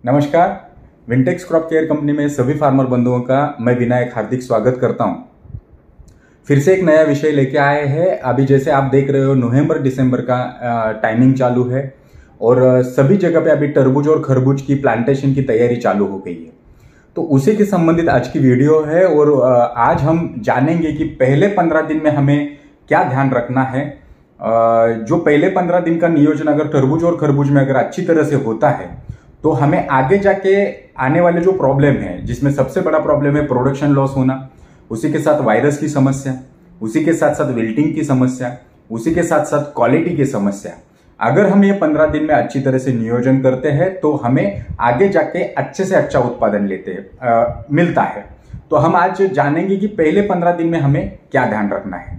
नमस्कार। Wintex crop care company में सभी फार्मर बंधुओं का मैं विनायक हार्दिक स्वागत करता हूं। फिर से एक नया विषय लेके आए हैं। अभी जैसे आप देख रहे हो नवंबर दिसंबर का टाइमिंग चालू है और सभी जगह पे अभी तरबूज और खरबूज की प्लांटेशन की तैयारी चालू हो गई है। तो उसी के संबंधित आज की वीडियो है और आज हम जानेंगे कि पहले 15 दिन में हमें क्या ध्यान रखना है। जो पहले 15 दिन का नियोजन अगर तरबूज और खरबूज में अगर अच्छी तरह से होता है तो हमें आगे जाके आने वाले जो प्रॉब्लम है, जिसमें सबसे बड़ा प्रॉब्लम है प्रोडक्शन लॉस होना, उसी के साथ वायरस की समस्या, उसी के साथ साथ विल्टिंग की समस्या, उसी के साथ साथ क्वालिटी की समस्या, अगर हम ये 15 दिन में अच्छी तरह से नियोजन करते हैं तो हमें आगे जाके अच्छे से अच्छा उत्पादन मिलता है। तो हम आज जानेंगे कि पहले 15 दिन में हमें क्या ध्यान रखना है।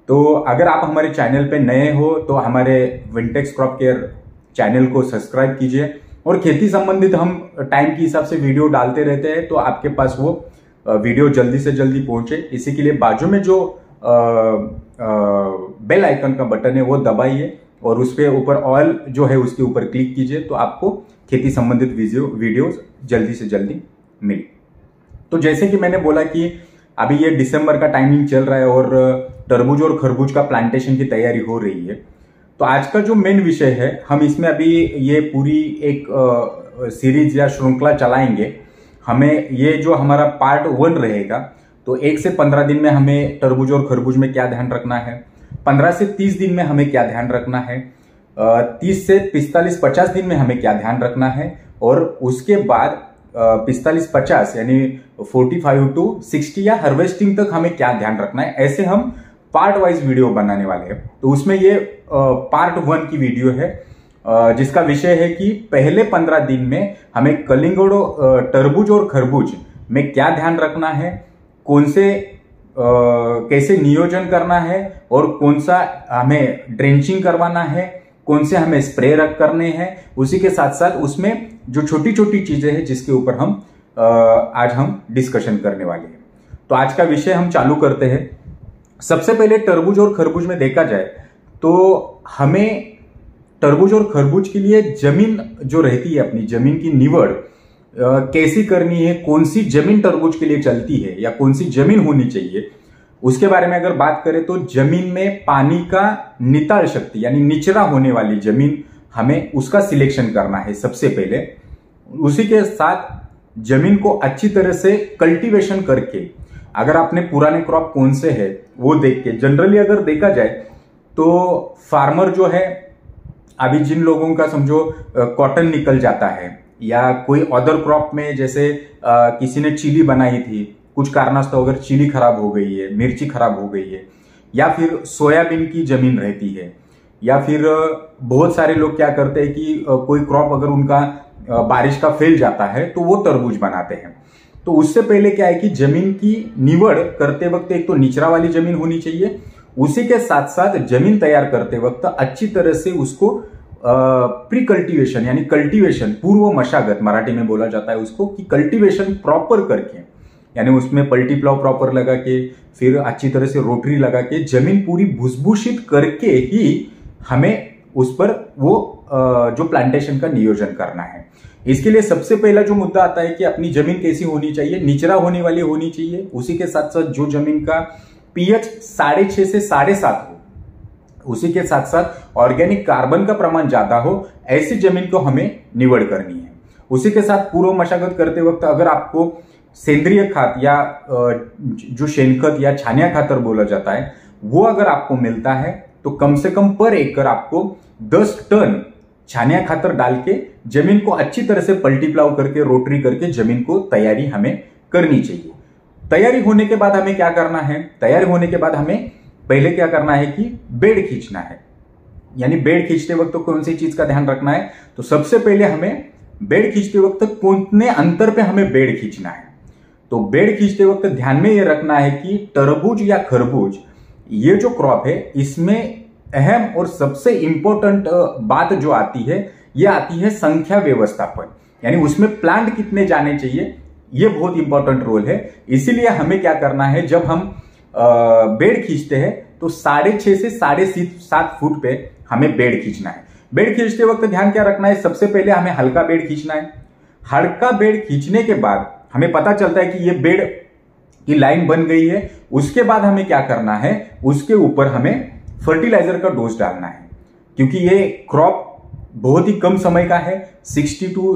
तो अगर आप हमारे चैनल पे नए हो तो हमारे विंटेक्स क्रॉप केयर चैनल को सब्सक्राइब कीजिए और खेती संबंधित हम टाइम के हिसाब से वीडियो डालते रहते हैं तो आपके पास वो वीडियो जल्दी से जल्दी पहुंचे। इसी के लिए बाजू में जो बेल आइकन का बटन है वो दबाइए और उस पे ऊपर ऑल जो है उसके ऊपर क्लिक कीजिए तो आपको खेती संबंधित वीडियोस जल्दी से जल्दी मिले। तो जैसे कि मैंने बोला कि अभी ये दिसंबर का टाइमिंग चल रहा है और तरबूज और खरबूज का प्लांटेशन की तैयारी हो रही है। तो आज का जो मेन विषय है, हम इसमें अभी ये पूरी एक सीरीज या श्रृंखला चलाएंगे। हमें ये जो हमारा पार्ट 1 रहेगा, तो 1 से 15 दिन में हमें तरबूज और खरबूज में क्या ध्यान रखना है, 15 से 30 दिन में हमें क्या ध्यान रखना है, 30 से 45-50 दिन में हमें क्या ध्यान रखना है, और उसके बाद 45-50 यानी 45 to 60 या हार्वेस्टिंग तक हमें क्या ध्यान रखना है। ऐसे हम पार्ट वाइज वीडियो बनाने वाले हैं। तो उसमें ये पार्ट 1 की वीडियो है जिसका विषय है कि पहले 15 दिन में हमें कलिंगड़, तरबूज और खरबूज में क्या ध्यान रखना है, कौन से कैसे नियोजन करना है और कौन सा हमें ड्रेंचिंग करवाना है, कौन से हमें स्प्रे करने हैं। उसी के साथ साथ उसमें जो छोटी छोटी चीजें हैं जिसके ऊपर हम आज हम डिस्कशन करने वाले हैं। तो आज का विषय हम चालू करते हैं। सबसे पहले तरबूज और खरबूज में देखा जाए तो हमें तरबूज और खरबूज के लिए जमीन जो रहती है, अपनी जमीन की निवड़ कैसी करनी है, कौन सी जमीन तरबूज के लिए चलती है या कौन सी जमीन होनी चाहिए, उसके बारे में अगर बात करें तो जमीन में पानी का निताल शक्ति यानी निचरा होने वाली जमीन, हमें उसका सिलेक्शन करना है सबसे पहले। उसी के साथ जमीन को अच्छी तरह से कल्टीवेशन करके, अगर आपने पुराने क्रॉप कौन से है वो देख के, जनरली अगर देखा जाए तो फार्मर जो है, अभी जिन लोगों का समझो कॉटन निकल जाता है या कोई अदर क्रॉप में, जैसे किसी ने चिली बनाई थी, कुछ कारणवश अगर चिली खराब हो गई है, मिर्ची खराब हो गई है, या फिर सोयाबीन की जमीन रहती है, या फिर बहुत सारे लोग क्या करते हैं कि कोई क्रॉप अगर उनका बारिश का फैल जाता है तो वो तरबूज बनाते हैं। तो उससे पहले क्या है कि जमीन की निवड़ करते वक्त एक तो निचरा वाली जमीन होनी चाहिए, उसी के साथ साथ जमीन तैयार करते वक्त अच्छी तरह से उसको प्री कल्टीवेशन यानी कल्टीवेशन, पूर्व मशागत मराठी में बोला जाता है उसको, कि कल्टीवेशन प्रॉपर करके, यानी उसमें पल्टी प्लाव प्रॉपर लगा के, फिर अच्छी तरह से रोटरी लगा के जमीन पूरी भूसभूषित करके ही हमें उस पर वो जो प्लांटेशन का नियोजन करना है। इसके लिए सबसे पहला जो मुद्दा आता है कि अपनी जमीन कैसी होनी चाहिए, निचरा होने वाली होनी चाहिए। उसी के साथ साथ जो जमीन का पीएच 6.5 से 7.5 हो, उसी के साथ साथ ऑर्गेनिक कार्बन का प्रमाण ज्यादा हो, ऐसी जमीन को हमें निवड़ करनी है। उसी के साथ पूर्व मशागत करते वक्त अगर आपको सेंद्रीय खाद या जो शेनखत या छानिया खातर बोला जाता है वो अगर आपको मिलता है तो कम से कम पर एकड़ आपको 10 टन छानिया खातर डाल के जमीन को अच्छी तरह से पलटी प्लाव करके, रोटरी करके जमीन को तैयारी हमें करनी चाहिए। तैयारी होने के बाद हमें क्या करना है, तैयारी होने के बाद हमें पहले क्या करना है कि बेड खींचना है। यानी बेड खींचते वक्त तो कौन सी चीज का ध्यान रखना है, तो सबसे पहले हमें बेड खींचते वक्त कितने अंतर पे हमें बेड खींचना है। तो बेड खींचते वक्त ध्यान में यह रखना है कि तरबूज या खरबूज ये जो क्रॉप है, इसमें अहम और सबसे इंपॉर्टेंट बात जो आती है, ये आती है संख्या व्यवस्थापन, यानी उसमें प्लांट कितने जाने चाहिए, ये बहुत इंपॉर्टेंट रोल है। इसीलिए हमें क्या करना है, जब हम बेड खींचते हैं तो 6.5 से 7.5 फुट पे हमें बेड खींचना है। बेड खींचते वक्त ध्यान क्या रखना है, सबसे पहले हमें हल्का बेड खींचना है। हल्का बेड खींचने के बाद हमें पता चलता है कि ये बेड की लाइन बन गई है। उसके बाद हमें क्या करना है, उसके ऊपर हमें फर्टिलाइजर का डोज डालना है, क्योंकि ये क्रॉप बहुत ही कम समय का है, 60 to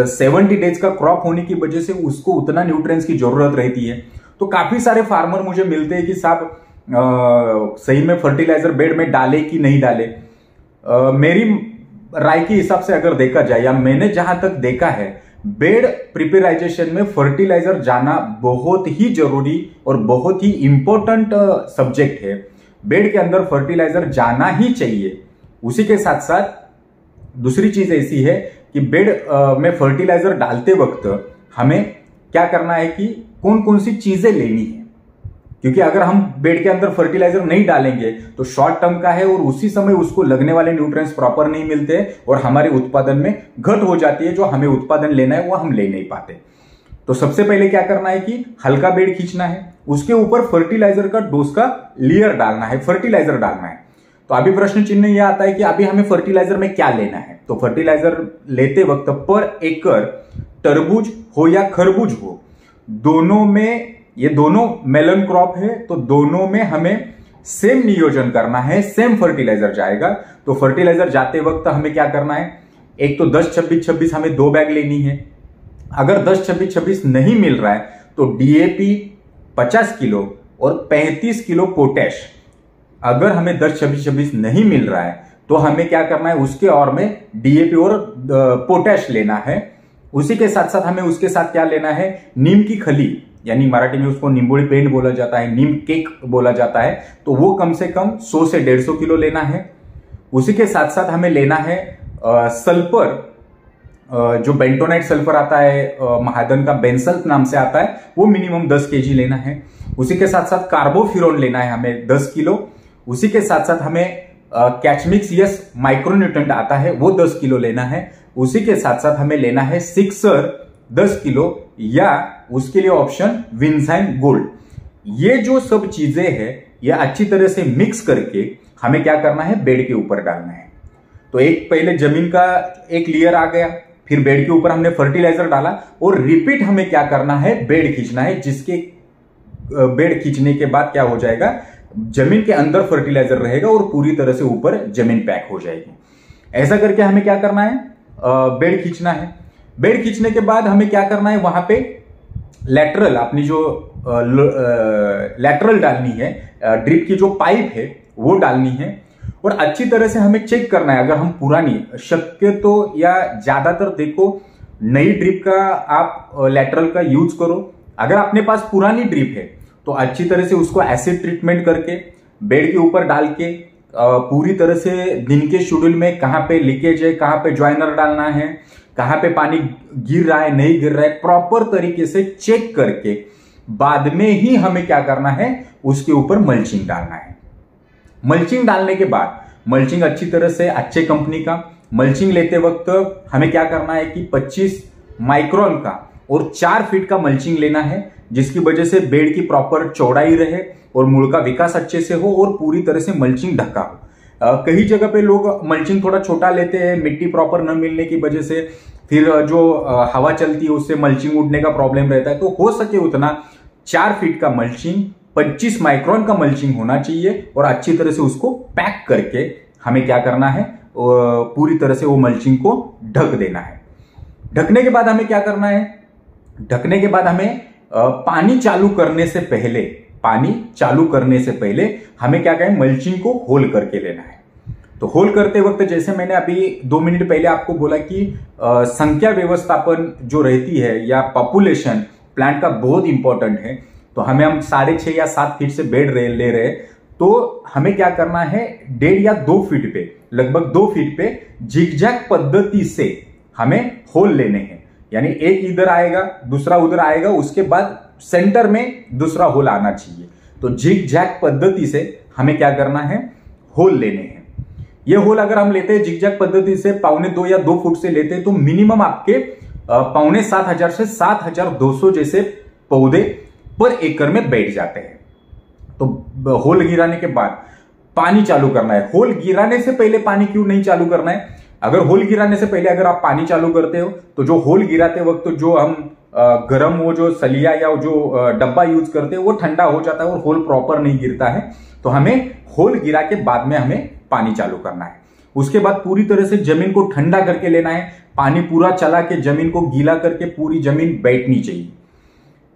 70 डेज का क्रॉप होने की वजह से उसको उतना न्यूट्रिएंट्स की जरूरत रहती है। तो काफी सारे फार्मर मुझे मिलते हैं कि साहब सही में फर्टिलाइजर बेड में डाले कि नहीं डाले। मेरी राय के हिसाब से अगर देखा जाए या मैंने जहां तक देखा है, बेड प्रिपराइजेशन में फर्टिलाइजर जाना बहुत ही जरूरी और बहुत ही इंपॉर्टेंट सब्जेक्ट है। बेड के अंदर फर्टिलाइजर जाना ही चाहिए। उसी के साथ साथ दूसरी चीज ऐसी है कि बेड में फर्टिलाइजर डालते वक्त हमें क्या करना है कि कौन कौन सी चीजें लेनी है, क्योंकि अगर हम बेड के अंदर फर्टिलाइजर नहीं डालेंगे तो शॉर्ट टर्म का है और उसी समय उसको लगने वाले न्यूट्रिएंट्स प्रॉपर नहीं मिलते और हमारे उत्पादन में घट हो जाती है। जो हमें उत्पादन लेना है वो हम ले नहीं पाते। तो सबसे पहले क्या करना है कि हल्का बेड खींचना है, उसके ऊपर फर्टिलाइजर का डोज का लेयर डालना है, फर्टिलाइजर डालना है। तो अभी प्रश्न चिन्ह यह आता है कि अभी हमें फर्टिलाइजर में क्या लेना है। तो फर्टिलाइजर लेते वक्त पर एकड़ तरबूज हो या खरबूज हो, दोनों में, ये दोनों मेलन क्रॉप है तो दोनों में हमें सेम नियोजन करना है, सेम फर्टिलाइजर जाएगा। तो फर्टिलाइजर जाते वक्त हमें क्या करना है, एक तो 10-26-26 हमें 2 बैग लेनी है। अगर 10-26-26 नहीं मिल रहा है तो डीएपी 50 किलो और 35 किलो पोटैश। अगर हमें 10-26-26 नहीं मिल रहा है तो हमें क्या करना है, उसके और में डीएपी और पोटैश लेना है। उसी के साथ साथ हमें उसके साथ क्या लेना है, नीम की खली, यानी मराठी में उसको नींबूड़ी पेंट बोला जाता है, नीम केक बोला जाता है, तो वो कम से कम 100 से 150 किलो लेना है। उसी के साथ साथ हमें लेना है सल्फर, जो बेंटोनाइट सल्फर आता है, महादन का बेंसल्फ नाम से आता है, वो मिनिमम 10 केजी लेना है। उसी के साथ साथ कार्बोफ्यूरॉन लेना है हमें 10 किलो। उसी के साथ साथ हमें कैचमिक्स यस माइक्रोन्यूट्रेंट आता है, वो 10 किलो लेना है। उसी के साथ साथ हमें लेना है सिक्सर 10 किलो, या उसके लिए ऑप्शन विंजाइम गोल्ड। ये जो सब चीजें हैं ये अच्छी तरह से मिक्स करके हमें क्या करना है, बेड के ऊपर डालना है। तो एक पहले जमीन का एक लेयर आ गया, फिर बेड के ऊपर हमने फर्टिलाइजर डाला और रिपीट हमें क्या करना है, बेड खींचना है, जिसके बेड खींचने के बाद क्या हो जाएगा, जमीन के अंदर फर्टिलाइजर रहेगा और पूरी तरह से ऊपर जमीन पैक हो जाएगी। ऐसा करके हमें क्या करना है, बेड खींचना है। बेड खींचने के बाद हमें क्या करना है, वहां पे लैटरल, अपनी जो लैटरल डालनी है, ड्रिप की जो पाइप है वो डालनी है और अच्छी तरह से हमें चेक करना है। अगर हम पुरानी, शक्य तो या ज्यादातर देखो नई ड्रिप का आप लैटरल का यूज करो। अगर अपने पास पुरानी ड्रिप है तो अच्छी तरह से उसको एसिड ट्रीटमेंट करके बेड के ऊपर डाल के पूरी तरह से दिन के शेड्यूल में कहां पे लीकेज है, कहां पे ज्वाइनर डालना है, कहां पे पानी गिर रहा है, नहीं गिर रहा है, प्रॉपर तरीके से चेक करके बाद में ही हमें क्या करना है, उसके ऊपर मल्चिंग डालना है। मल्चिंग डालने के बाद, मल्चिंग अच्छी तरह से अच्छे कंपनी का मल्चिंग लेते वक्त हमें क्या करना है कि 25 माइक्रोन का और 4 फीट का मल्चिंग लेना है, जिसकी वजह से बेड की प्रॉपर चौड़ाई रहे और मूल का विकास अच्छे से हो और पूरी तरह से मल्चिंग ढका हो। कई जगह पे लोग मल्चिंग थोड़ा छोटा लेते हैं, मिट्टी प्रॉपर न मिलने की वजह से फिर जो हवा चलती है उससे मल्चिंग उड़ने का प्रॉब्लम रहता है। तो हो सके उतना 4 फीट का मल्चिंग, 25 माइक्रोन का मल्चिंग होना चाहिए और अच्छी तरह से उसको पैक करके हमें क्या करना है, पूरी तरह से वो मल्चिंग को ढक देना है। ढकने के बाद हमें क्या करना है, ढकने के बाद हमें पानी चालू करने से पहले, हमें क्या कहें, मल्चिंग को होल करके लेना है। तो होल करते वक्त जैसे मैंने अभी 2 मिनट पहले आपको बोला कि संख्या व्यवस्थापन जो रहती है या पॉपुलेशन प्लांट का बहुत इंपॉर्टेंट है। तो हम 6.5 या 7 फीट से बेड ले रहे, तो हमें क्या करना है, 1.5 या 2 फीट पे, लगभग 2 फीट पे जिगजैग पद्धति से हमें होल लेने हैं। यानी एक इधर आएगा, दूसरा उधर आएगा, उसके बाद सेंटर में दूसरा होल आना चाहिए। तो जिगजैग पद्धति से हमें क्या करना है, होल लेने हैं। ये होल अगर हम लेते हैं जिगजैग पद्धति से 1.25 या 2 फुट से लेते हैं तो मिनिमम आपके 7,500 से 7,200 जैसे पौधे पर एकड़ में बैठ जाते हैं। तो होल गिराने के बाद पानी चालू करना है। होल गिराने से पहले पानी क्यों नहीं चालू करना है, अगर होल गिराने से पहले अगर आप पानी चालू करते हो तो जो होल गिराते वक्त जो हम गरम वो जो सलिया या जो डब्बा यूज करते हैं वो ठंडा हो जाता है और होल प्रॉपर नहीं गिरता है। तो हमें होल गिरा के बाद में हमें पानी चालू करना है। उसके बाद पूरी तरह से जमीन को ठंडा करके लेना है, पानी पूरा चला के जमीन को गीला करके पूरी जमीन बैठनी चाहिए।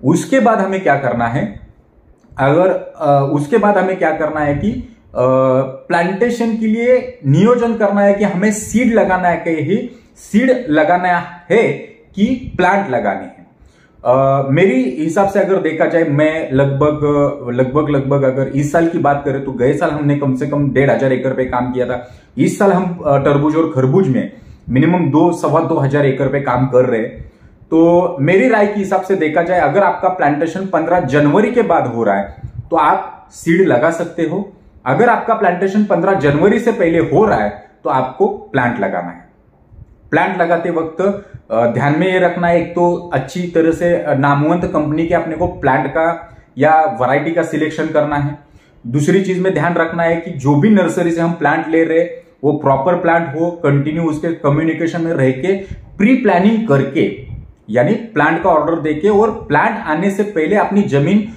उसके बाद हमें क्या करना है, उसके बाद हमें क्या करना है कि प्लांटेशन के लिए नियोजन करना है कि हमें सीड लगाना है कि सीड लगाना है कि प्लांट लगाने हैं। मेरी हिसाब से अगर देखा जाए, मैं लगभग अगर इस साल की बात करें तो गए साल हमने कम से कम 1,500 एकड़ पे काम किया था। इस साल हम तरबूज और खरबूज में मिनिमम 2-2,500 एकड़ पे काम कर रहे हैं। तो मेरी राय के हिसाब से देखा जाए, अगर आपका प्लांटेशन 15 जनवरी के बाद हो रहा है तो आप सीड लगा सकते हो। अगर आपका प्लांटेशन 15 जनवरी से पहले हो रहा है तो आपको प्लांट लगाना है। प्लांट लगाते वक्त ध्यान में ये रखना है, एक तो अच्छी तरह से नामवंत कंपनी के अपने को प्लांट का या वैरायटी का सिलेक्शन करना है। दूसरी चीज में ध्यान रखना है कि जो भी नर्सरी से हम प्लांट ले रहे वो प्रॉपर प्लांट हो, कंटिन्यू उसके कम्युनिकेशन में रह के प्री प्लानिंग करके, यानी प्लांट का ऑर्डर देके और प्लांट आने से पहले अपनी जमीन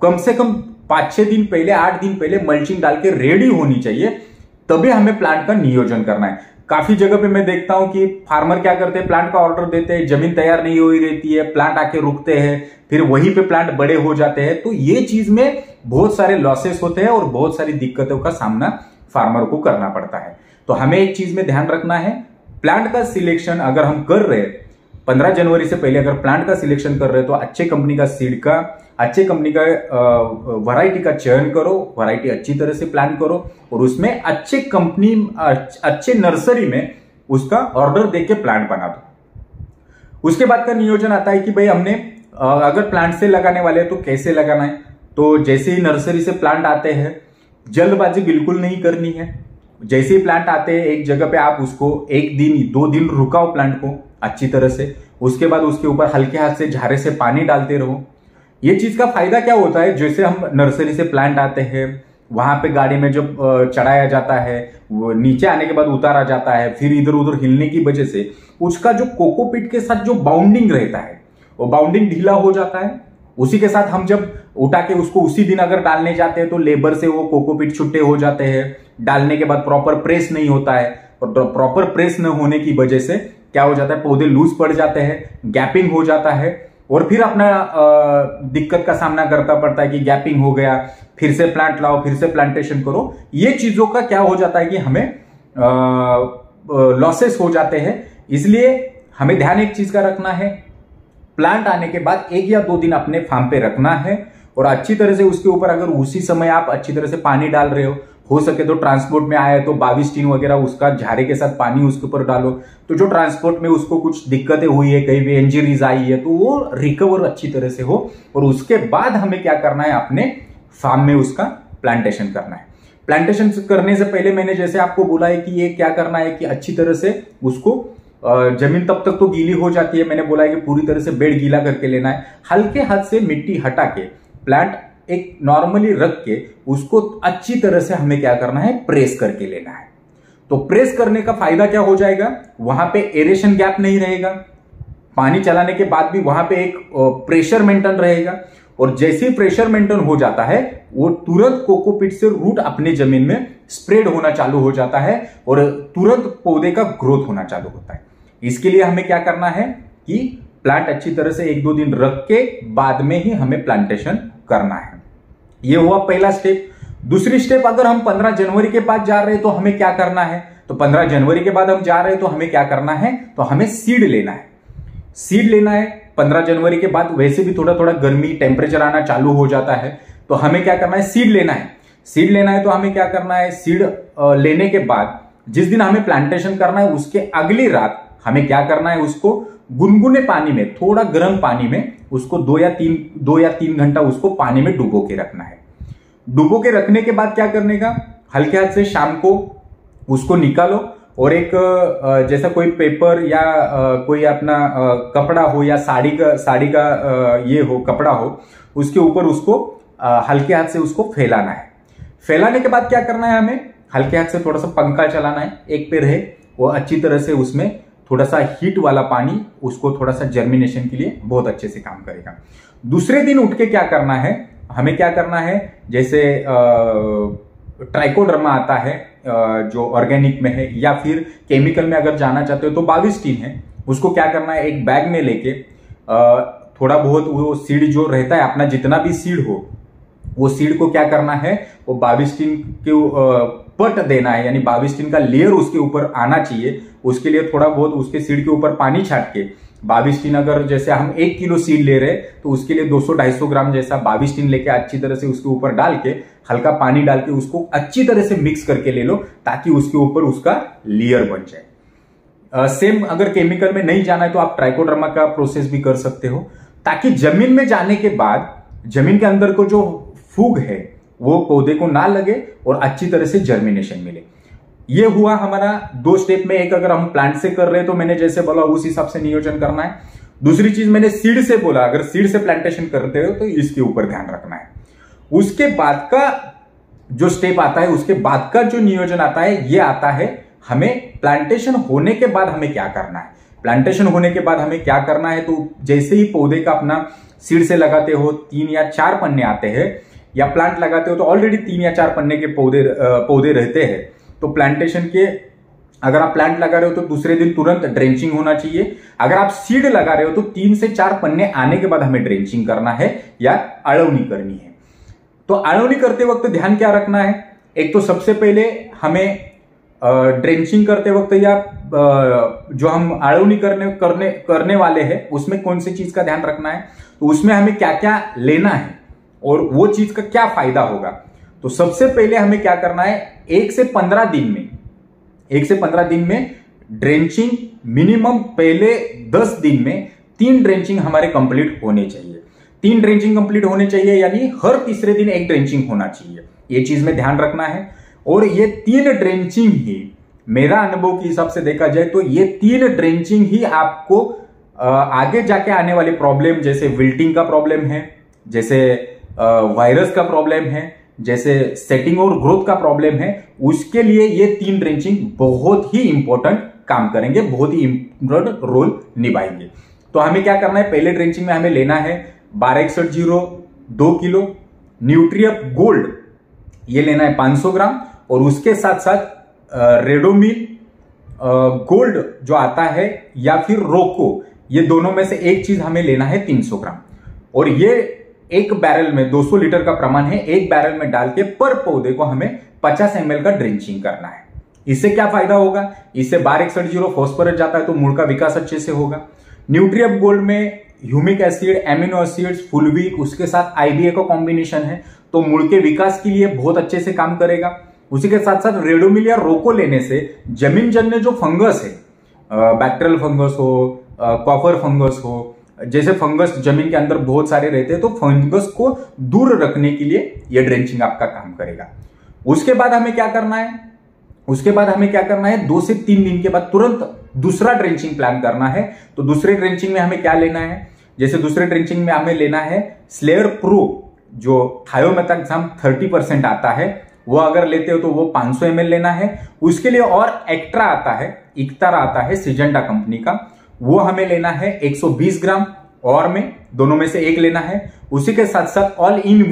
कम से कम 5-6 दिन पहले, 8 दिन पहले मल्चिंग डाल के रेडी होनी चाहिए, तभी हमें प्लांट का नियोजन करना है। काफी जगह पे मैं देखता हूं कि फार्मर क्या करते हैं, प्लांट का ऑर्डर देते हैं, जमीन तैयार नहीं हुई रहती है, प्लांट आके रुकते हैं, फिर वहीं पे प्लांट बड़े हो जाते हैं। तो ये चीज में बहुत सारे लॉसेस होते हैं और बहुत सारी दिक्कतों का सामना फार्मर को करना पड़ता है। तो हमें एक चीज में ध्यान रखना है, प्लांट का सिलेक्शन अगर हम कर रहे हैं 15 जनवरी से पहले अगर प्लांट का सिलेक्शन कर रहे हैं तो अच्छे कंपनी का सीड का, अच्छे कंपनी का वैरायटी का चयन करो, वैरायटी अच्छी तरह से प्लान करो और उसमें अच्छे कंपनी, अच्छे नर्सरी में उसका ऑर्डर देके प्लांट बना दो। उसके बाद का नियोजन आता है कि भाई हमने अगर प्लांट से लगाने वाले हैं तो कैसे लगाना है। तो जैसे ही नर्सरी से प्लांट आते हैं, जल्दबाजी बिल्कुल नहीं करनी है। जैसे ही प्लांट आते हैं एक जगह पे आप उसको 1 दिन 2 दिन रुकाओ प्लांट को अच्छी तरह से। उसके बाद उसके ऊपर हल्के हाथ से झारे से पानी डालते रहो। ये चीज का फायदा क्या होता है, जैसे हम नर्सरी से प्लांट आते हैं, वहां पे गाड़ी में जब चढ़ाया जाता है, वो नीचे आने के बाद उतारा जाता है, फिर इधर उधर हिलने की वजह से उसका जो कोकोपीट के साथ जो बाउंडिंग रहता है वो बाउंडिंग ढीला हो जाता है। उसी के साथ हम जब उठा के उसको उसी दिन अगर डालने जाते हैं तो लेबर से वो कोकोपीट छुट्टे हो जाते हैं। डालने के बाद प्रॉपर प्रेस नहीं होता है और प्रॉपर प्रेस न होने की वजह से क्या हो जाता है, पौधे लूज पड़ जाते हैं, गैपिंग हो जाता है और फिर अपना दिक्कत का सामना करना पड़ता है कि गैपिंग हो गया, फिर से प्लांट लाओ, फिर से प्लांटेशन करो। ये चीजों का क्या हो जाता है कि हमें लॉसेस हो जाते हैं। इसलिए हमें ध्यान एक चीज का रखना है, प्लांट आने के बाद 1 या 2 दिन अपने फार्म पे रखना है और अच्छी तरह से उसके ऊपर अगर उसी समय आप अच्छी तरह से पानी डाल रहे हो सके तो ट्रांसपोर्ट में आया तो 22 टीन वगैरह उसका झारे के साथ पानी उसके ऊपर डालो। तो जो ट्रांसपोर्ट में उसको कुछ दिक्कतें हुई है, कहीं भी इंजरीज आई है तो वो रिकवर अच्छी तरह से हो और उसके बाद हमें क्या करना है, अपने फार्म में उसका प्लांटेशन करना है। प्लांटेशन करने से पहले मैंने जैसे आपको बोला है कि ये क्या करना है कि अच्छी तरह से उसको जमीन तब तक तो गीली हो जाती है, मैंने बोला है कि पूरी तरह से बेड गीला करके लेना है। हल्के हाथ से मिट्टी हटा के प्लांट एक नॉर्मली रख के उसको अच्छी तरह से हमें क्या करना है, प्रेस करके लेना है। तो प्रेस करने का फायदा क्या हो जाएगा, वहां पे एरेशन गैप नहीं रहेगा, पानी चलाने के बाद भी वहां पे एक प्रेशर मेंटेन रहेगा और जैसे ही प्रेशर मेंटेन हो जाता है वो तुरंत कोकोपीट से रूट अपने जमीन में स्प्रेड होना चालू हो जाता है और तुरंत पौधे का ग्रोथ होना चालू होता है। इसके लिए हमें क्या करना है कि प्लांट अच्छी तरह से 1-2 दिन रख के बाद में ही हमें प्लांटेशन करना है। ये हुआ पहला स्टेप। दूसरी स्टेप, अगर हम 15 जनवरी के बाद जा रहे हैं तो हमें क्या करना है, तो 15 जनवरी के बाद हम जा रहे हैं तो हमें क्या करना है, तो हमें सीड लेना है। सीड लेना है 15 जनवरी के बाद, वैसे भी थोड़ा थोड़ा गर्मी टेम्परेचर आना चालू हो जाता है तो हमें क्या करना है, सीड लेना है। सीड लेना है तो हमें क्या करना है, सीड लेने के बाद जिस दिन हमें प्लांटेशन करना है उसके अगली रात हमें क्या करना है, उसको गुनगुने पानी में, थोड़ा गर्म पानी में उसको 2 या 3 घंटा उसको पानी में डुबो के रखना है। डुबो के रखने के बाद क्या करने का, हल्के हाथ से शाम को उसको निकालो और एक जैसा कोई पेपर या कोई अपना कपड़ा हो या साड़ी का ये हो, कपड़ा हो, उसके ऊपर उसको हल्के हाथ से उसको फैलाना है। फैलाने के बाद क्या करना है, हमें हल्के हाथ से थोड़ा सा पंखा चलाना है, एक पे रहे वो अच्छी तरह से उसमें थोड़ा सा हीट वाला पानी उसको थोड़ा सा जर्मिनेशन के लिए बहुत अच्छे से काम करेगा। दूसरे दिन उठ के क्या करना है, हमें क्या करना है, जैसे ट्राइकोडर्मा आता है जो ऑर्गेनिक में है, या फिर केमिकल में अगर जाना चाहते हो तो बाविस्टिन है, उसको क्या करना है एक बैग में लेके थोड़ा बहुत वो सीड जो रहता है अपना जितना भी सीड हो वो सीड को क्या करना है, वो बाविस्टिन के पट देना है, यानी बाविस्टिन का लेयर उसके ऊपर आना चाहिए। उसके लिए थोड़ा बहुत उसके सीड के ऊपर पानी छाट के बाविस्टिन, अगर जैसे हम 1 किलो सीड ले रहे तो उसके लिए 200-250 ग्राम जैसा बाविस्टिन लेके अच्छी तरह से उसके ऊपर डाल के हल्का पानी डाल के उसको अच्छी तरह से मिक्स करके ले लो ताकि उसके ऊपर उसका लेयर बन जाए। सेम अगर केमिकल में नहीं जाना है तो आप ट्राइकोडर्मा का प्रोसेस भी कर सकते हो, ताकि जमीन में जाने के बाद जमीन के अंदर को जो फूग है वो पौधे को ना लगे और अच्छी तरह से जर्मिनेशन मिले। ये हुआ हमारा 2 स्टेप में। एक अगर हम प्लांट से कर रहे हैं तो मैंने जैसे बोला उस हिसाब से नियोजन करना है। दूसरी चीज मैंने सीड से बोला, अगर सीड से प्लांटेशन करते हो तो इसके ऊपर ध्यान रखना है। उसके बाद का जो स्टेप आता है, उसके बाद का जो नियोजन आता है, ये आता है हमें प्लांटेशन होने के बाद हमें क्या करना है। प्लांटेशन होने के बाद हमें क्या करना है, तो जैसे ही पौधे का अपना सीड से लगाते हो 3 या 4 पन्ने आते हैं, या प्लांट लगाते हो तो ऑलरेडी 3 या 4 पन्ने के पौधे रहते हैं, तो प्लांटेशन के अगर आप प्लांट लगा रहे हो तो दूसरे दिन तुरंत ड्रेंचिंग होना चाहिए। अगर आप सीड लगा रहे हो तो 3 से 4 पन्ने आने के बाद हमें ड्रेंचिंग करना है या अड़वनी करनी है। तो अड़वनी करते वक्त ध्यान क्या रखना है, एक तो सबसे पहले हमें ड्रेंचिंग करते वक्त या जो हम अड़वनी करने वाले हैं उसमें कौन सी चीज का ध्यान रखना है, तो उसमें हमें क्या क्या लेना है और वो चीज का क्या फायदा होगा। तो सबसे पहले हमें क्या करना है, 1 से 15 दिन में ड्रेंचिंग मिनिमम पहले 10 दिन में 3 ड्रेंचिंग हमारे कंप्लीट होने चाहिए। 3 ड्रेंचिंग कंप्लीट होने चाहिए, यानी हर तीसरे दिन 1 ड्रेंचिंग होना चाहिए। ये चीज में ध्यान रखना है। और ये 3 ड्रेंचिंग ही, मेरा अनुभव के हिसाब से देखा जाए तो ये 3 ड्रेंचिंग ही आपको आगे जाके आने वाले प्रॉब्लम, जैसे विल्टिंग का प्रॉब्लम है, जैसे वायरस का प्रॉब्लम है, जैसे सेटिंग और ग्रोथ का प्रॉब्लम है, उसके लिए ये 3 ड्रेंचिंग बहुत ही इंपॉर्टेंट काम करेंगे, बहुत ही इंपॉर्टेंट रोल निभाएंगे। तो हमें क्या करना है, पहले ड्रेंचिंग में हमें लेना है 1261 2 किलो, न्यूट्रिअप गोल्ड ये लेना है 500 ग्राम, और उसके साथ साथ रेडोमिल गोल्ड जो आता है या फिर रोको, ये दोनों में से एक चीज हमें लेना है 300 ग्राम। और ये एक बैरल में 200 लीटर का प्रमाण है, एक बैरल में डाल के पर पौधे को हमें 50 ml का ड्रेंचिंग करना है। इससे क्या फायदा होगा, इससे 1261 फॉस्फोरस जाता है तो मूल का विकास अच्छे से होगा। न्यूट्रिअप गोल्ड में ह्यूमिक एसिड, एमिनो एसिड्स, फुलविक, उसके साथ आईबीए का कॉम्बिनेशन है तो मूल के विकास के लिए बहुत अच्छे से काम करेगा। उसी के साथ साथ रेडोमिल या रोको लेने से जमीन जन्य जो फंगस है, बैक्टीरियल फंगस हो, कॉपर फंगस हो, जैसे फंगस जमीन के अंदर बहुत सारे रहते हैं तो फंगस को दूर रखने के लिए यह ड्रेंचिंग आपका काम करेगा। उसके बाद हमें क्या करना है, 2 से 3 दिन के बाद तुरंत दूसरा ड्रेंचिंग प्लान करना है। तो दूसरे ड्रेंचिंग में हमें क्या लेना है, जैसे दूसरे ड्रेंचिंग में हमें लेना है स्लेयर प्रो, जो थायोमेथाक्साम 30% आता है, वो अगर लेते हो तो वो 500 ml लेना है। उसके लिए और एक्ट्रा आता है, इक्तारा आता है सिजेंटा कंपनी का, वो हमें लेना है 120 ग्राम, और में दोनों में से एक लेना है। उसी के साथ साथ ऑल इन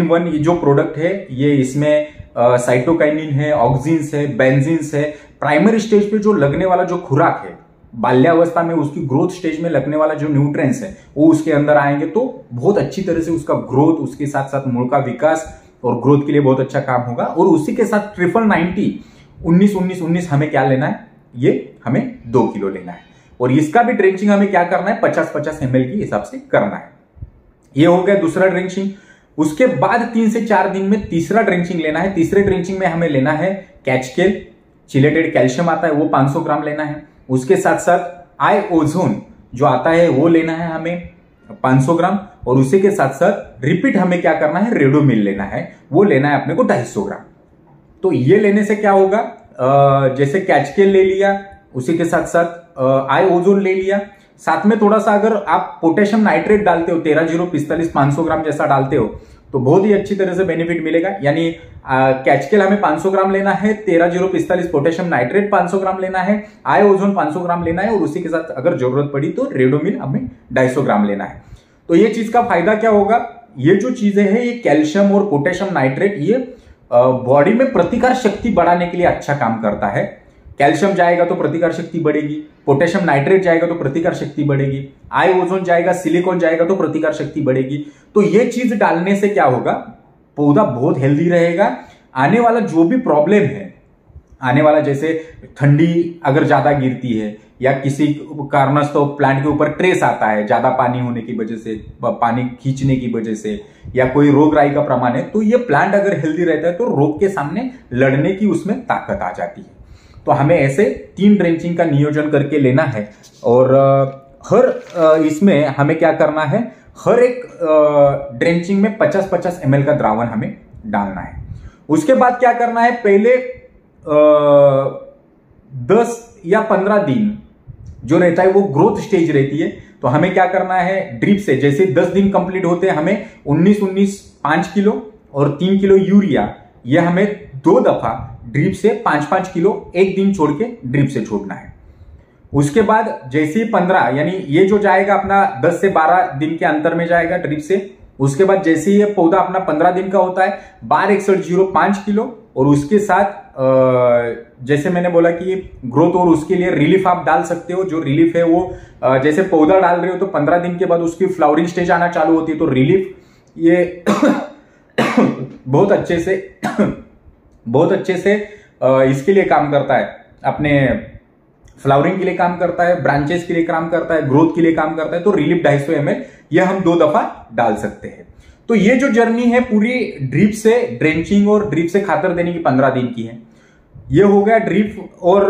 वन ये जो प्रोडक्ट है, ये इसमें साइटोकाइनिन है, ऑक्सिन्स है, बेंजीन्स है। प्राइमरी स्टेज पे जो लगने वाला जो खुराक है, बाल्यावस्था में उसकी ग्रोथ स्टेज में लगने वाला जो न्यूट्रिएंट्स है वो उसके अंदर आएंगे तो बहुत अच्छी तरह से उसका ग्रोथ, उसके साथ साथ मूल का विकास और ग्रोथ के लिए बहुत अच्छा काम होगा। और उसी के साथ 90-90 19-19-19 हमें क्या लेना है, ये हमें 2 किलो लेना है। और इसका भी ड्रेंचिंग हमें क्या करना है, 50-50 ml की हिसाब से करना है। ये हो गया दूसरा ड्रेंचिंग। उसके बाद 3 से 4 दिन में तीसरा ड्रेंचिंग लेना है। तीसरे ड्रेंचिंग में हमें लेना है कैचकेल, चिलेटेड कैल्शियम आता है, वो 500 ग्राम लेना है। उसके साथ साथ आई ओजोन जो आता है वो लेना है हमें 500 ग्राम। और उसी के साथ साथ रिपीट हमें क्या करना है, रेडोमिल लेना है, वो लेना है अपने को 250 ग्राम। तो ये लेने से क्या होगा, जैसे कैचकेल ले लिया, उसी के साथ साथ आई ओजोन ले लिया, साथ में थोड़ा सा अगर आप पोटेशियम नाइट्रेट डालते हो 13-0-45 500 ग्राम जैसा डालते हो तो बहुत ही अच्छी तरह से बेनिफिट मिलेगा। यानी कैचकेल हमें 500 ग्राम लेना है, 13045 पोटेशियम नाइट्रेट 500 ग्राम लेना है, आई ओजोन 500 ग्राम लेना है और उसी के साथ अगर जरूरत पड़ी तो रेडोमिल हमें 250 ग्राम लेना है। तो ये चीज का फायदा क्या होगा, ये जो चीजें हैं ये कैल्शियम और पोटेशियम नाइट्रेट ये बॉडी में प्रतिकार शक्ति बढ़ाने के लिए अच्छा काम करता है। कैल्शियम जाएगा तो प्रतिकार शक्ति बढ़ेगी, पोटेशियम नाइट्रेट जाएगा तो प्रतिकार शक्ति बढ़ेगी, आई ओजोन जाएगा, सिलिकॉन जाएगा तो प्रतिकार शक्ति बढ़ेगी। तो ये चीज डालने से क्या होगा, पौधा बहुत हेल्दी रहेगा। आने वाला जो भी प्रॉब्लम है, आने वाला जैसे ठंडी अगर ज्यादा गिरती है या किसी कारणवश तो प्लांट के ऊपर ट्रेस आता है ज्यादा पानी होने की वजह से, पानी खींचने की वजह से, या कोई रोग राई का प्रमाण है, तो ये प्लांट अगर हेल्दी रहता है तो रोग के सामने लड़ने की उसमें ताकत आ जाती है। तो हमें ऐसे 3 ड्रेंचिंग का नियोजन करके लेना है और हर इसमें हमें क्या करना है, हर एक ड्रेंचिंग में 50-50 ml का द्रावण हमें डालना है। उसके बाद क्या करना है, पहले 10 या 15 दिन जो रहता है वो ग्रोथ स्टेज रहती है, तो हमें क्या करना है, ड्रिप से जैसे 10 दिन कंप्लीट होते हैं हमें 19-19 5 किलो और 3 किलो यूरिया, ये हमें 2 दफा ड्रिप से 5-5 किलो एक दिन छोड़ के ड्रिप से छोड़ना है। उसके बाद जैसे ही 15 यानी ये जो जाएगा अपना 10 से 12 दिन के अंतर में जाएगा ड्रिप से, उसके बाद जैसे ही ये पौधा अपना 15 दिन का होता है 126105 किलो और उसके साथ जैसे मैंने बोला कि ग्रोथ और उसके लिए रिलीफ आप डाल सकते हो। जो रिलीफ है वो जैसे पौधा डाल रहे हो तो 15 दिन के बाद उसकी फ्लावरिंग स्टेज आना चालू होती है, तो रिलीफ ये बहुत अच्छे से इसके लिए काम करता है, अपने फ्लावरिंग के लिए काम करता है, ब्रांचेस के लिए काम करता है, ग्रोथ के लिए काम करता है। तो रिलीफ 250 ml यह हम 2 दफा डाल सकते हैं। तो ये जो जर्नी है पूरी ड्रिप से ड्रेंचिंग और ड्रिप से खातर देने की 15 दिन की है। ये हो गया ड्रिप और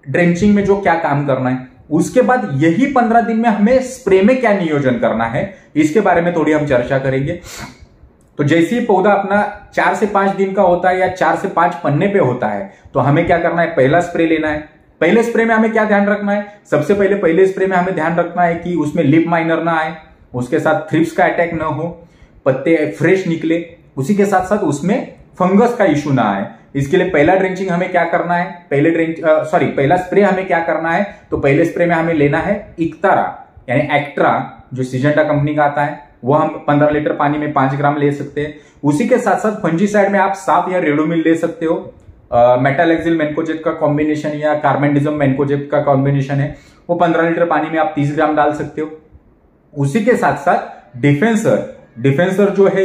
ड्रेंचिंग में जो क्या काम करना है। उसके बाद यही 15 दिन में हमें स्प्रे में क्या नियोजन करना है, इसके बारे में थोड़ी हम चर्चा करेंगे। तो जैसे ही पौधा अपना 4 से 5 दिन का होता है या 4 से 5 पन्ने पे होता है, तो हमें क्या करना है, पहला स्प्रे लेना है। पहले स्प्रे में हमें क्या ध्यान रखना है, सबसे पहले स्प्रे में हमें ध्यान रखना है कि उसमें लिप माइनर ना आए, उसके साथ थ्रिप्स का अटैक ना हो, पत्ते फ्रेश निकले, उसी के साथ साथ उसमें फंगस का इश्यू ना आए। इसके लिए पहला ड्रेंचिंग हमें क्या करना है, पहला स्प्रे हमें क्या करना है, तो पहले स्प्रे में हमें लेना है इक्तारा यानी एक्ट्रा जो सिजेंटा कंपनी का आता है, वो हम 15 लीटर पानी में 5 ग्राम ले सकते हैं। उसी के साथ साथ फंजीसाइड में आप साफ या रेडोमिल ले सकते हो, मेटालेक्सिल मैनकोजेब का कॉम्बिनेशन या कार्बेंडिज्म मैनकोजेब का कॉम्बिनेशन है, वो 15 लीटर पानी में आप 30 ग्राम डाल सकते हो। उसी के साथ साथ डिफेंसर जो है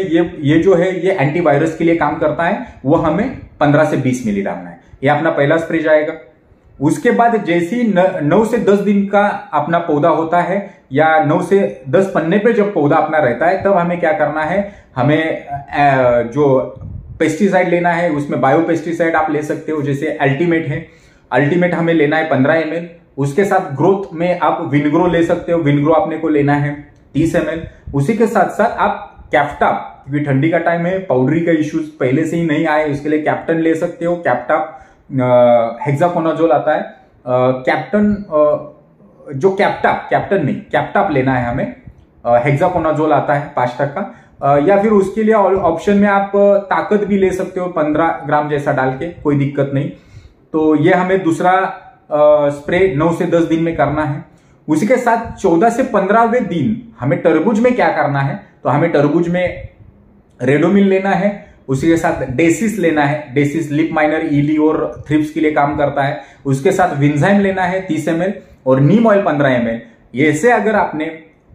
ये एंटीवायरस के लिए काम करता है, वो हमें 15 से 20 मिली डालना है। ये अपना पहला स्प्रे जाएगा। उसके बाद जैसे ही 9 से 10 दिन का अपना पौधा होता है या 9 से 10 पन्ने पे जब पौधा अपना रहता है, तब हमें क्या करना है, हमें जो पेस्टिसाइड लेना है उसमें बायो पेस्टिसाइड आप ले सकते हो, जैसे अल्टीमेट है, अल्टीमेट हमें लेना है 15 ml। उसके साथ ग्रोथ में आप विनग्रो ले सकते हो, विनग्रो आपने को लेना है 30 ml। उसी के साथ साथ आप कैप्टॉप, क्योंकि ठंडी का टाइम है, पाउडरी का इश्यूज पहले से ही नहीं आए, इसके लिए कैप्टन ले सकते हो। कैप्टॉप हेक्साकोनाजोल आता है, कैप्टॉप लेना है हमें, हेक्साकोनाजोल आता है 5% का, या फिर उसके लिए ऑप्शन में आप ताकत भी ले सकते हो 15 ग्राम जैसा डाल के, कोई दिक्कत नहीं। तो ये हमें दूसरा स्प्रे 9 से 10 दिन में करना है। उसी के साथ 14 से 15वें दिन हमें तरबूज में क्या करना है, तो हमें तरबूज में रेडोमिल लेना है, उसी के साथ डेसिस लेना है, डेसिस लिप माइनर, ईली और थ्रिप्स के लिए काम करता है। उसके साथ विंजाइम लेना है 30 ml और नीम ऑयल 15 ml। ऐसे अगर आपने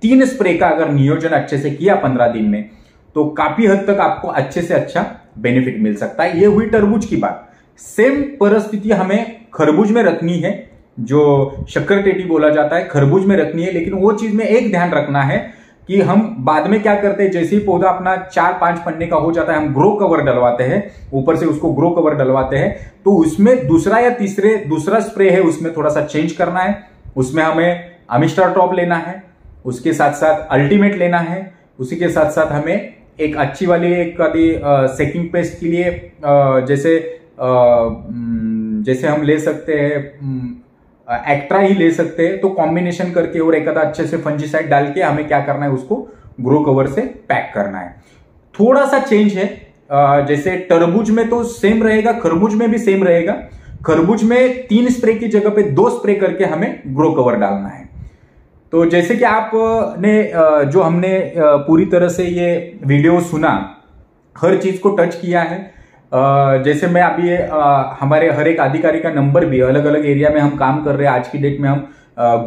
3 स्प्रे का अगर नियोजन अच्छे से किया 15 दिन में, तो काफी हद तक आपको अच्छे से अच्छा बेनिफिट मिल सकता है। ये हुई तरबूज की बात। सेम परिस्थिति हमें खरबूज में रखनी है, जो शक्कर टेटी बोला जाता है, खरबूज में रखनी है। लेकिन वो चीज में एक ध्यान रखना है कि हम बाद में क्या करते हैं, जैसे ही पौधा अपना 4-5 पन्ने का हो जाता है, हम ग्रो कवर डलवाते हैं, ऊपर से उसको ग्रो कवर डलवाते हैं, तो उसमें दूसरा स्प्रे है, उसमें थोड़ा सा चेंज करना है। उसमें हमें अमिस्टर टॉप लेना है, उसके साथ साथ अल्टीमेट लेना है, उसी के साथ साथ हमें एक अच्छी वाली एक सेकिंग पेस्ट के लिए जैसे हम ले सकते हैं एक्ट्रा ही ले सकते हैं, तो कॉम्बिनेशन करके और एक आधा अच्छे से फंजीसाइड डाल के हमें क्या करना है, उसको ग्रो कवर से पैक करना है। थोड़ा सा चेंज है। जैसे तरबूज में तो सेम रहेगा, खरबूज में भी सेम रहेगा। खरबूज में 3 स्प्रे की जगह पे 2 स्प्रे करके हमें ग्रो कवर डालना है। तो जैसे कि आपने जो हमने पूरी तरह से ये वीडियो सुना, हर चीज को टच किया है। जैसे मैं अभी हमारे हर एक अधिकारी का नंबर भी, अलग अलग एरिया में हम काम कर रहे हैं। आज की डेट में हम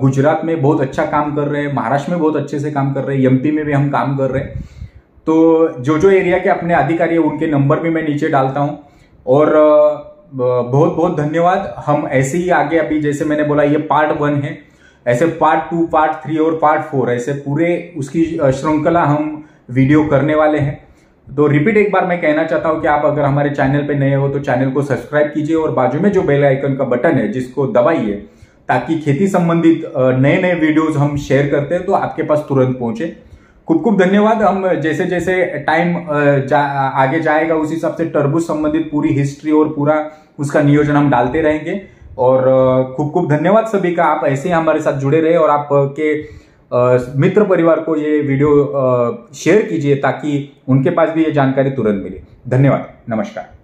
गुजरात में बहुत अच्छा काम कर रहे हैं, महाराष्ट्र में बहुत अच्छे से काम कर रहे हैं, एमपी में भी हम काम कर रहे हैं। तो जो एरिया के अपने अधिकारी है उनके नंबर भी मैं नीचे डालता हूं। और बहुत बहुत धन्यवाद। हम ऐसे ही आगे, अभी जैसे मैंने बोला ये पार्ट 1 है, ऐसे पार्ट 2, पार्ट 3 और पार्ट 4 ऐसे पूरे उसकी श्रृंखला हम वीडियो करने वाले हैं। तो रिपीट एक बार मैं कहना चाहता हूं कि आप अगर हमारे चैनल पे नए हो तो चैनल को सब्सक्राइब कीजिए और बाजू में जो बेल आइकन का बटन है जिसको दबाइए, ताकि खेती संबंधित नए नए वीडियोज हम शेयर करते हैं तो आपके पास तुरंत पहुंचे। खूब खूब धन्यवाद। हम जैसे जैसे टाइम आगे जाएगा उस हिसाब से तरबूज संबंधित पूरी हिस्ट्री और पूरा उसका नियोजन हम डालते रहेंगे। और खूब खूब धन्यवाद सभी का। आप ऐसे ही हमारे साथ जुड़े रहे और आपके मित्र परिवार को ये वीडियो शेयर कीजिए ताकि उनके पास भी ये जानकारी तुरंत मिले। धन्यवाद, नमस्कार।